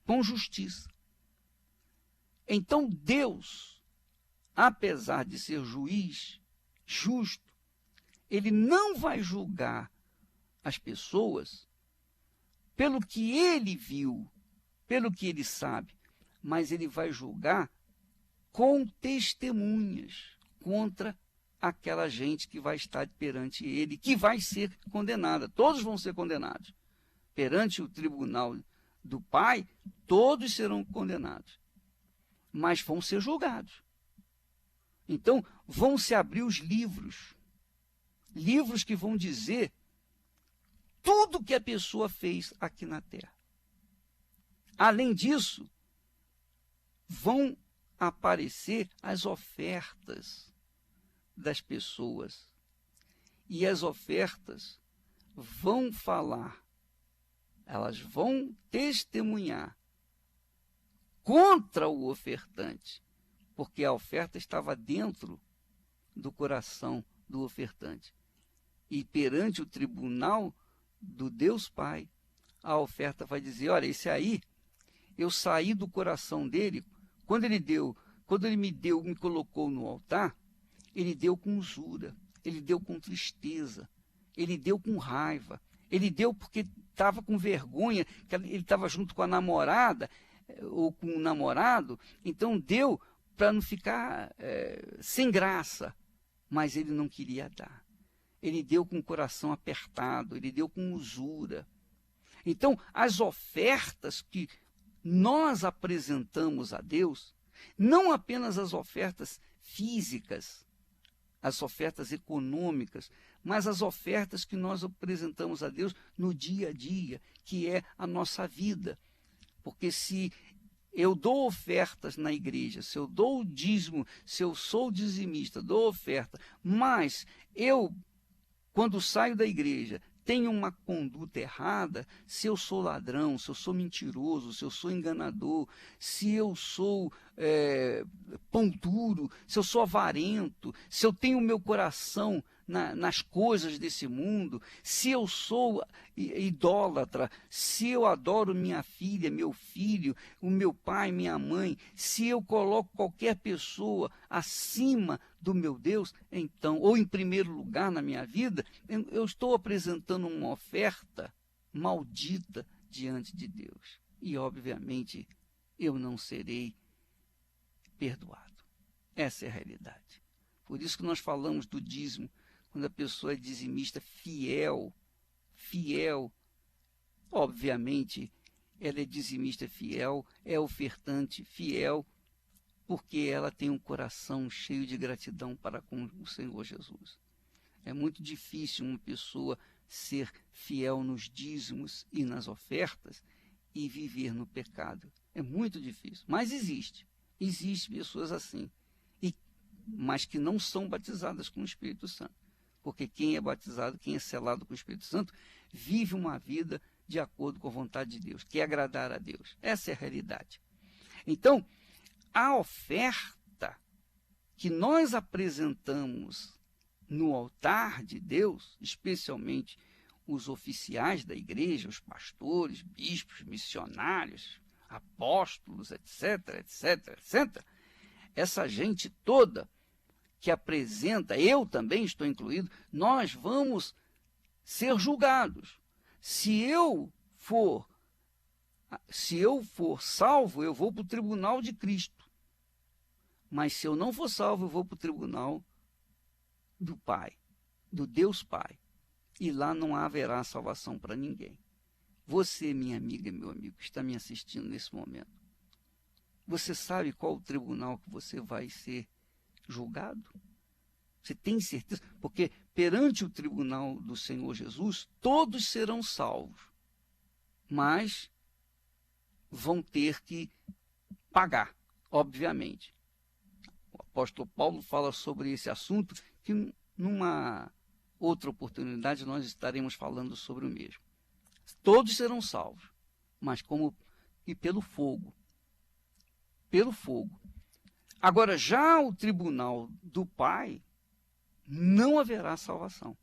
com justiça. Então Deus, apesar de ser juiz justo, ele não vai julgar as pessoas pelo que ele viu, pelo que ele sabe, mas ele vai julgar com testemunhas contra aquela gente que vai estar perante ele, que vai ser condenada. Todos vão ser condenados. Perante o tribunal do Pai, todos serão condenados, mas vão ser julgados. Então, vão se abrir os livros. Livros que vão dizer tudo que a pessoa fez aqui na Terra. Além disso, vão aparecer as ofertas das pessoas. E as ofertas vão falar, elas vão testemunhar contra o ofertante, porque a oferta estava dentro do coração do ofertante. E perante o tribunal do Deus Pai, a oferta vai dizer, olha, esse aí, eu saí do coração dele, quando ele me colocou no altar, ele deu com usura, ele deu com tristeza, ele deu com raiva, ele deu porque estava com vergonha, que ele estava junto com a namorada, ou com o namorado, então deu para não ficar sem graça, mas ele não queria dar. Ele deu com o coração apertado, ele deu com usura. Então, as ofertas que nós apresentamos a Deus, não apenas as ofertas físicas, as ofertas econômicas, mas as ofertas que nós apresentamos a Deus no dia a dia, que é a nossa vida. Porque se eu dou ofertas na igreja, se eu dou o dízimo, se eu sou dizimista, dou oferta, mas eu, quando saio da igreja, tenho uma conduta errada, se eu sou ladrão, se eu sou mentiroso, se eu sou enganador, se eu sou pão duro, se eu sou avarento, se eu tenho o meu coração nas coisas desse mundo, se eu sou idólatra, se eu adoro minha filha, meu filho, o meu pai, minha mãe, se eu coloco qualquer pessoa acima do meu Deus, então, ou em primeiro lugar na minha vida, eu estou apresentando uma oferta maldita diante de Deus. E, obviamente, eu não serei perdoado. Essa é a realidade. Por isso que nós falamos do dízimo, quando a pessoa é dizimista fiel, obviamente, ela é dizimista fiel, é ofertante fiel, porque ela tem um coração cheio de gratidão para com o Senhor Jesus. É muito difícil uma pessoa ser fiel nos dízimos e nas ofertas e viver no pecado. É muito difícil, mas existe. Existem pessoas assim, mas que não são batizadas com o Espírito Santo. Porque quem é batizado, quem é selado com o Espírito Santo, vive uma vida de acordo com a vontade de Deus, que é agradar a Deus. Essa é a realidade. Então, a oferta que nós apresentamos no altar de Deus, especialmente os oficiais da igreja, os pastores, bispos, missionários, apóstolos, etc, etc, etc, essa gente toda que apresenta, eu também estou incluído, nós vamos ser julgados. Se eu for salvo, eu vou para o tribunal de Cristo. Mas se eu não for salvo, eu vou para o tribunal do Pai, do Deus Pai. E lá não haverá salvação para ninguém. Você, minha amiga e meu amigo, que está me assistindo nesse momento, você sabe qual o tribunal que você vai ser julgado? Você tem certeza? Porque perante o tribunal do Senhor Jesus, todos serão salvos, mas vão ter que pagar, obviamente. O apóstolo Paulo fala sobre esse assunto, que numa outra oportunidade nós estaremos falando sobre o mesmo. Todos serão salvos, mas e pelo fogo. Pelo fogo. Agora, já o tribunal do Pai, não haverá salvação,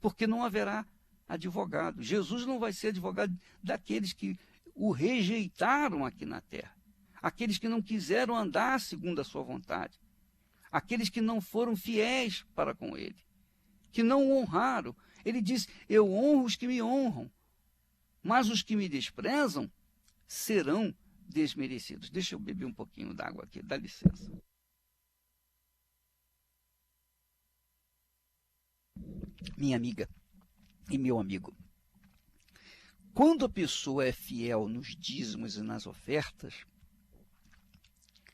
porque não haverá advogado. Jesus não vai ser advogado daqueles que o rejeitaram aqui na terra, aqueles que não quiseram andar segundo a sua vontade, aqueles que não foram fiéis para com ele, que não o honraram. Ele diz: eu honro os que me honram, mas os que me desprezam serão desmerecidos. Deixa eu beber um pouquinho d'água aqui, dá licença. Minha amiga e meu amigo, quando a pessoa é fiel nos dízimos e nas ofertas,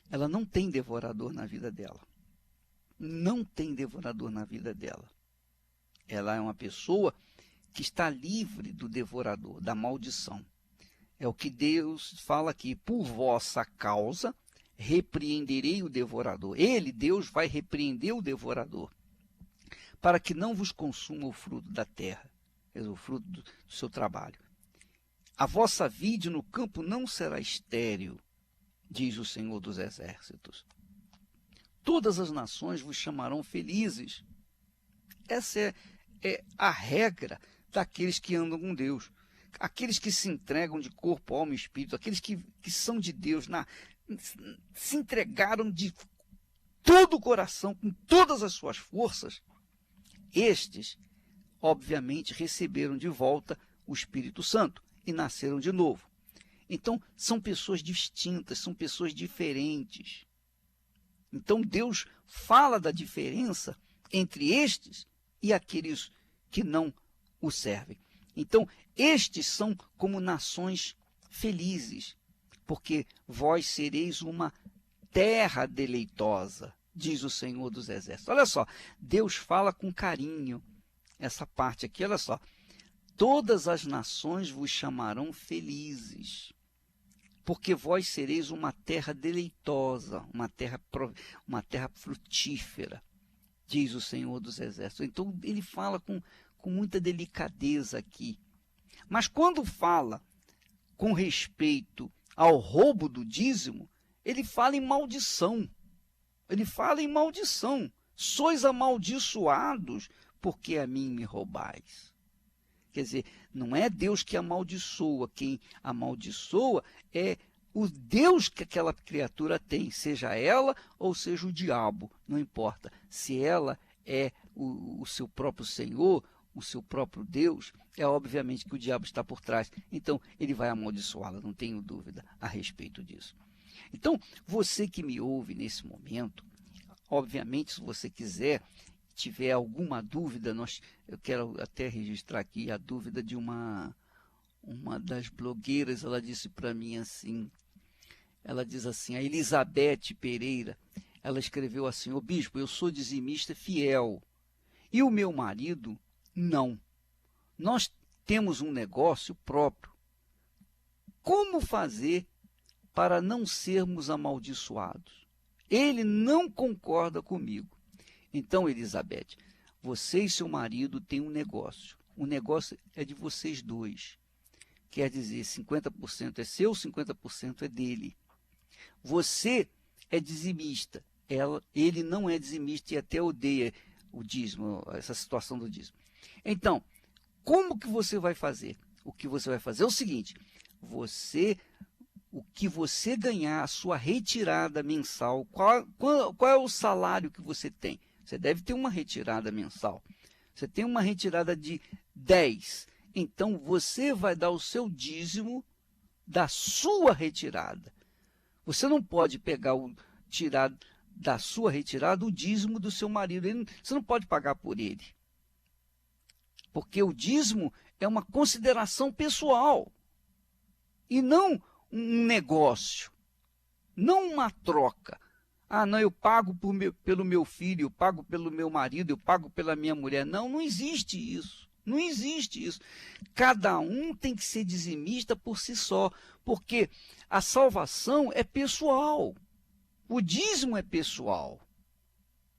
ela não tem devorador na vida dela. Não tem devorador na vida dela. Ela é uma pessoa que está livre do devorador, da maldição. É o que Deus fala aqui: por vossa causa repreenderei o devorador. Ele, Deus, vai repreender o devorador, para que não vos consuma o fruto da terra, o fruto do seu trabalho. A vossa vide no campo não será estéril, diz o Senhor dos Exércitos. Todas as nações vos chamarão felizes. Essa é a regra daqueles que andam com Deus. Aqueles que se entregam de corpo, alma e espírito, aqueles que são de Deus, se entregaram de todo o coração, com todas as suas forças, estes, obviamente, receberam de volta o Espírito Santo e nasceram de novo. Então, são pessoas distintas, são pessoas diferentes. Então, Deus fala da diferença entre estes e aqueles que não o servem. Então, estes são como nações felizes, porque vós sereis uma terra deleitosa, diz o Senhor dos Exércitos. Olha só, Deus fala com carinho essa parte aqui, olha só. Todas as nações vos chamarão felizes, porque vós sereis uma terra deleitosa, uma terra frutífera, diz o Senhor dos Exércitos. Então, ele fala com muita delicadeza aqui. Mas quando fala com respeito ao roubo do dízimo, ele fala em maldição. Ele fala em maldição. Sois amaldiçoados, porque a mim me roubais. Quer dizer, não é Deus que amaldiçoa. Quem amaldiçoa é o Deus que aquela criatura tem, seja ela ou seja o diabo, não importa. Se ela é o seu próprio Senhor, o seu próprio Deus, é obviamente que o diabo está por trás. Então, ele vai amaldiçoá-la, não tenho dúvida a respeito disso. Então, você que me ouve nesse momento, obviamente, se você tiver alguma dúvida, eu quero até registrar aqui a dúvida de uma das blogueiras. Ela disse para mim assim, ela diz assim, a Elizabeth Pereira, ela escreveu assim: ô bispo, eu sou dizimista fiel, e o meu marido não. Nós temos um negócio próprio. Como fazer para não sermos amaldiçoados? Ele não concorda comigo. Então, Elizabeth, você e seu marido têm um negócio. O negócio é de vocês dois. Quer dizer, 50% é seu, 50% é dele. Você é dizimista. Ele não é dizimista e até odeia o dízimo, essa situação do dízimo. Então, Como que você vai fazer? O que você vai fazer é o seguinte, o que você ganhar, a sua retirada mensal, qual é o salário que você tem? Você deve ter uma retirada mensal. Você tem uma retirada de 10. Então, você vai dar o seu dízimo da sua retirada. Você não pode tirar da sua retirada o dízimo do seu marido. Você não pode pagar por ele. Porque o dízimo é uma consideração pessoal. E não um negócio. Não uma troca. Ah, não, eu pago pelo meu filho, eu pago pelo meu marido, eu pago pela minha mulher. Não, não existe isso. Não existe isso. Cada um tem que ser dizimista por si só, porque a salvação é pessoal. O dízimo é pessoal.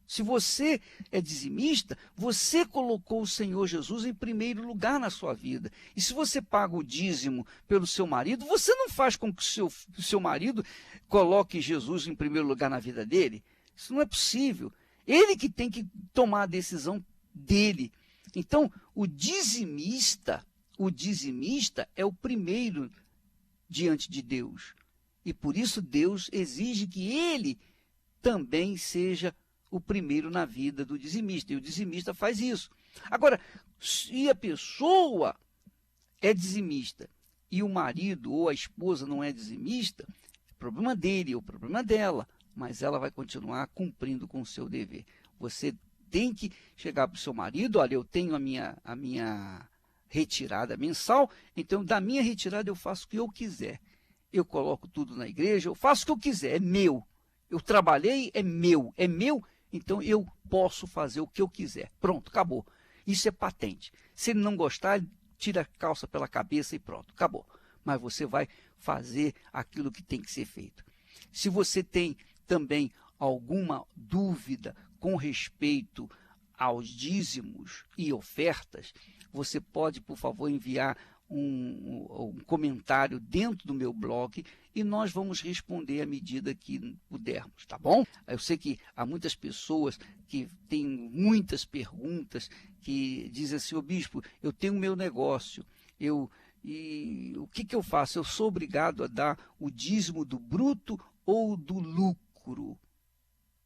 Se você é dizimista, você colocou o Senhor Jesus em primeiro lugar na sua vida. E se você paga o dízimo pelo seu marido, você não faz com que o seu marido coloque Jesus em primeiro lugar na vida dele. Isso não é possível. Ele que tem que tomar a decisão dele. Então, o dizimista é o primeiro diante de Deus. E por isso Deus exige que ele também seja o primeiro na vida do dizimista. E o dizimista faz isso. Agora, se a pessoa é dizimista e o marido ou a esposa não é dizimista, é problema dele ou problema dela, mas ela vai continuar cumprindo com o seu dever. Você tem que chegar para o seu marido, olha, eu tenho a minha retirada mensal, então da minha retirada eu faço o que eu quiser. Eu coloco tudo na igreja, eu faço o que eu quiser, é meu. Eu trabalhei, é meu, então eu posso fazer o que eu quiser. Pronto, acabou. Isso é patente. Se ele não gostar, tira a calça pela cabeça e pronto, acabou. Mas você vai fazer aquilo que tem que ser feito. Se você tem também alguma dúvida com respeito aos dízimos e ofertas, você pode, por favor, enviar um comentário dentro do meu blog e nós vamos responder à medida que pudermos, tá bom? Eu sei que há muitas pessoas que têm muitas perguntas, que dizem assim, ô bispo, eu tenho o meu negócio, e o que eu faço? Eu sou obrigado a dar o dízimo do bruto ou do lucro? O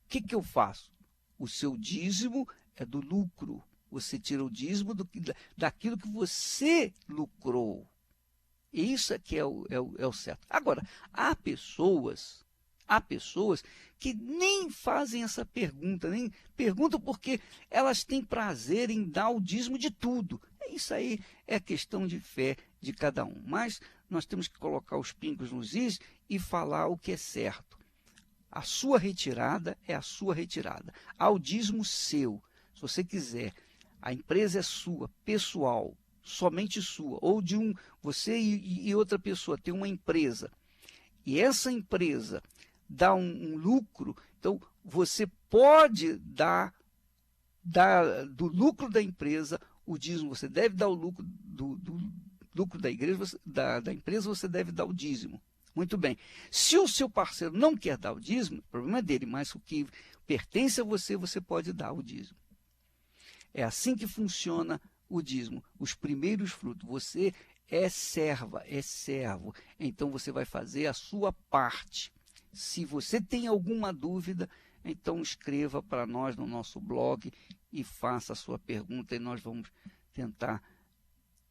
que eu faço? O seu dízimo é do lucro. Você tira o dízimo daquilo que você lucrou. Isso é que é o certo. Agora, há pessoas que nem fazem essa pergunta, nem perguntam porque elas têm prazer em dar o dízimo de tudo. Isso aí é questão de fé de cada um. Mas nós temos que colocar os pingos nos is e falar o que é certo. A sua retirada é a sua retirada. Há o dízimo seu. Se você quiser, a empresa é sua, pessoal, somente sua, ou de você e outra pessoa tem uma empresa, e essa empresa dá um lucro, então você pode dar do lucro da empresa o dízimo, você deve dar o lucro do lucro da igreja, da empresa, você deve dar o dízimo. Muito bem. Se o seu parceiro não quer dar o dízimo, o problema é dele, mas o que pertence a você, você pode dar o dízimo. É assim que funciona o dízimo, os primeiros frutos. Você é serva, é servo, então você vai fazer a sua parte. Se você tem alguma dúvida, então escreva para nós no nosso blog e faça a sua pergunta e nós vamos tentar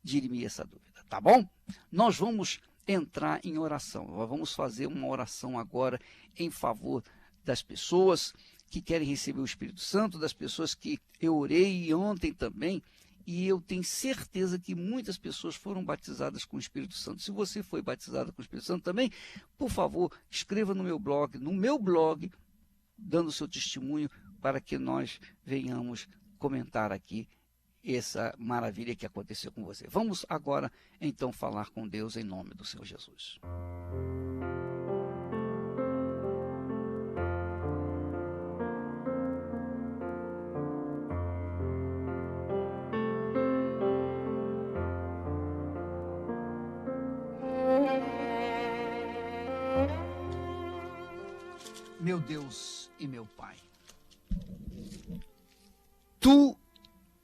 dirimir essa dúvida, tá bom? Nós vamos entrar em oração, nós vamos fazer uma oração agora em favor das pessoas que querem receber o Espírito Santo, das pessoas que eu orei ontem também, e eu tenho certeza que muitas pessoas foram batizadas com o Espírito Santo. Se você foi batizado com o Espírito Santo também, por favor, escreva no meu blog, dando o seu testemunho, para que nós venhamos comentar aqui essa maravilha que aconteceu com você. Vamos agora, então, falar com Deus em nome do Senhor Jesus. Meu Deus e meu Pai, Tu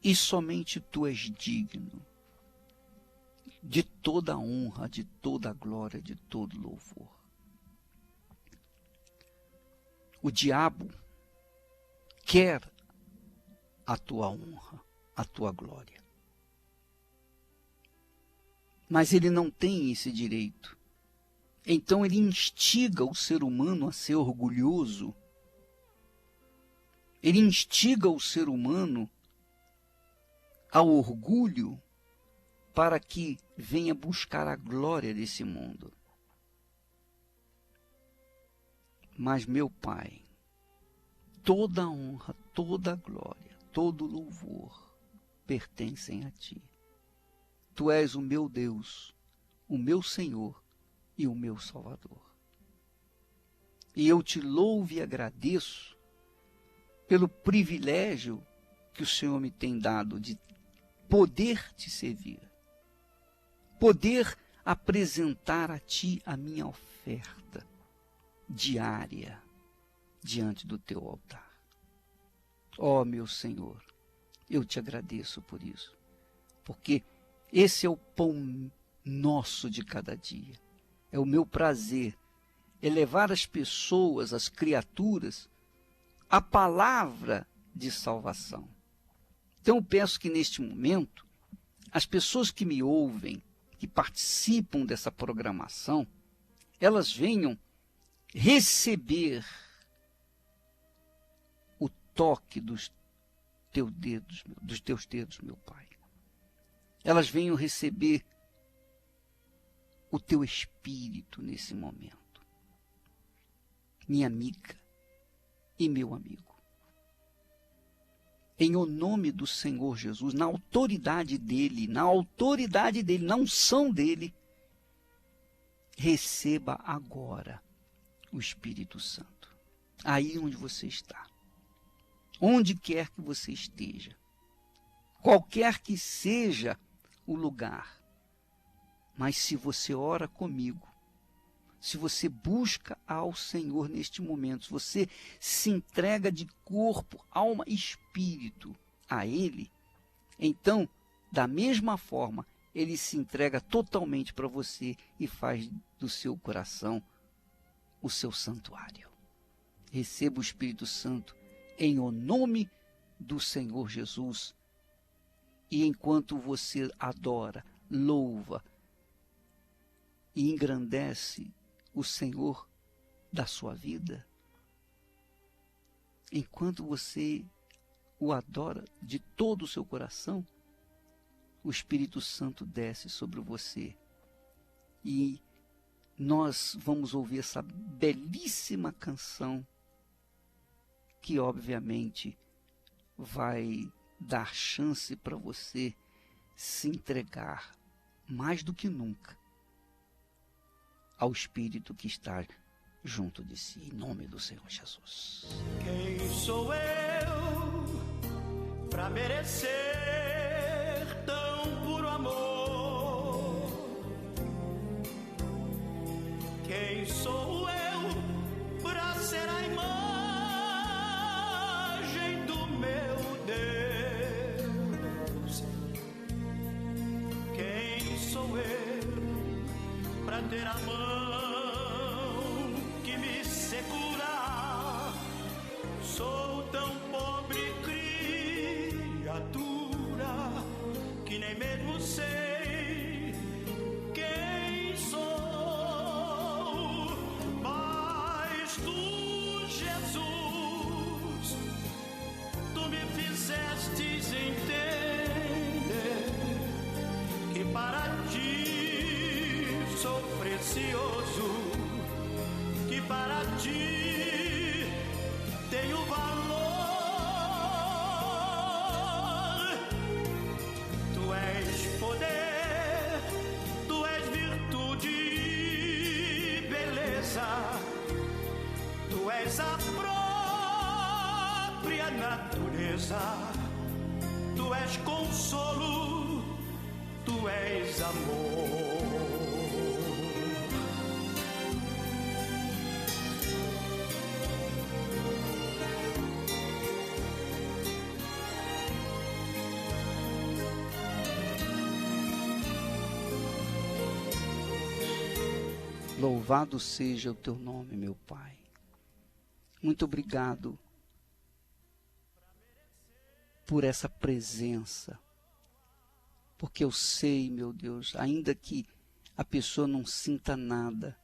e somente Tu és digno de toda a honra, de toda a glória, de todo louvor. O diabo quer a tua honra, a tua glória. Mas ele não tem esse direito. Então ele instiga o ser humano a ser orgulhoso. Ele instiga o ser humano ao orgulho para que venha buscar a glória desse mundo. Mas, meu Pai, toda a honra, toda a glória, todo o louvor pertencem a Ti. Tu és o meu Deus, o meu Senhor e o meu Salvador. E eu te louvo e agradeço pelo privilégio que o Senhor me tem dado de poder te servir, poder apresentar a Ti a minha oferta diária diante do Teu altar. Ó meu Senhor, eu te agradeço por isso, porque esse é o pão nosso de cada dia. É o meu prazer, é levar as pessoas, as criaturas, a palavra de salvação. Então eu peço que neste momento, as pessoas que me ouvem, que participam dessa programação, elas venham receber o toque dos teus dedos, meu Pai. Elas venham receber o Teu Espírito nesse momento. Minha amiga e meu amigo, em o nome do Senhor Jesus, na autoridade dEle, na unção dEle, receba agora o Espírito Santo, aí onde você está, onde quer que você esteja, qualquer que seja o lugar. Mas se você ora comigo, se você busca ao Senhor neste momento, se você se entrega de corpo, alma e espírito a Ele, então, da mesma forma, Ele se entrega totalmente para você e faz do seu coração o seu santuário. Receba o Espírito Santo em o nome do Senhor Jesus. E enquanto você adora, louva e engrandece o Senhor da sua vida, enquanto você o adora de todo o seu coração, o Espírito Santo desce sobre você e nós vamos ouvir essa belíssima canção que obviamente vai dar chance para você se entregar mais do que nunca ao Espírito que está junto de si, em nome do Senhor Jesus. Quem sou eu para merecer tão puro amor? Quem sou eu para ser a imagem do meu Deus? Quem sou eu para ter a mão que me segura? Sou tão pobre criatura que nem mesmo sei quem sou. Mas tu, Jesus, tu me fizestes entender que para ti sou precioso, que para ti tenho valor. Tu és poder, tu és virtude e beleza, tu és a própria natureza, tu és consolo, tu és amor. Louvado seja o teu nome, meu Pai. Muito obrigado por essa presença, porque eu sei, meu Deus, ainda que a pessoa não sinta nada,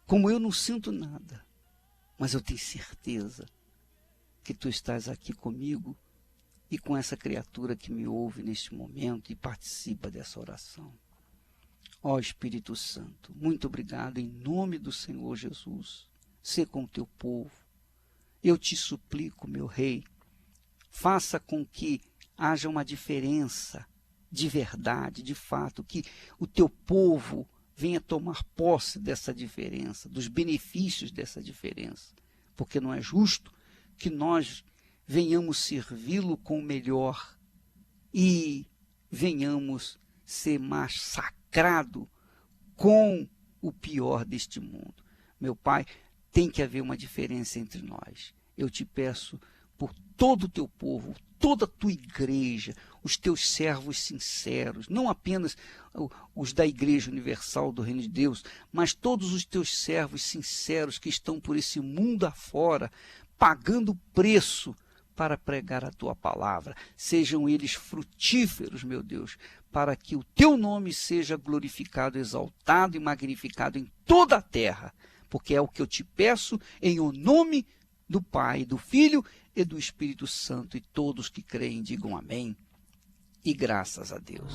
como eu não sinto nada, mas eu tenho certeza que tu estás aqui comigo e com essa criatura que me ouve neste momento e participa dessa oração. Ó Espírito Santo, muito obrigado em nome do Senhor Jesus. Sê com o teu povo. Eu te suplico, meu Rei, faça com que haja uma diferença de verdade, de fato, que o teu povo venha tomar posse dessa diferença, dos benefícios dessa diferença, porque não é justo que nós venhamos servi-lo com o melhor e venhamos ser massacrados com o pior deste mundo. Meu Pai, tem que haver uma diferença entre nós. Eu te peço por todo o teu povo, toda a tua igreja, os teus servos sinceros, não apenas os da Igreja Universal do Reino de Deus, mas todos os teus servos sinceros que estão por esse mundo afora, pagando preço para pregar a tua palavra. Sejam eles frutíferos, meu Deus, para que o teu nome seja glorificado, exaltado e magnificado em toda a terra, porque é o que eu te peço em o nome do Pai, do Filho e do Espírito Santo, e todos que creem digam amém e graças a Deus.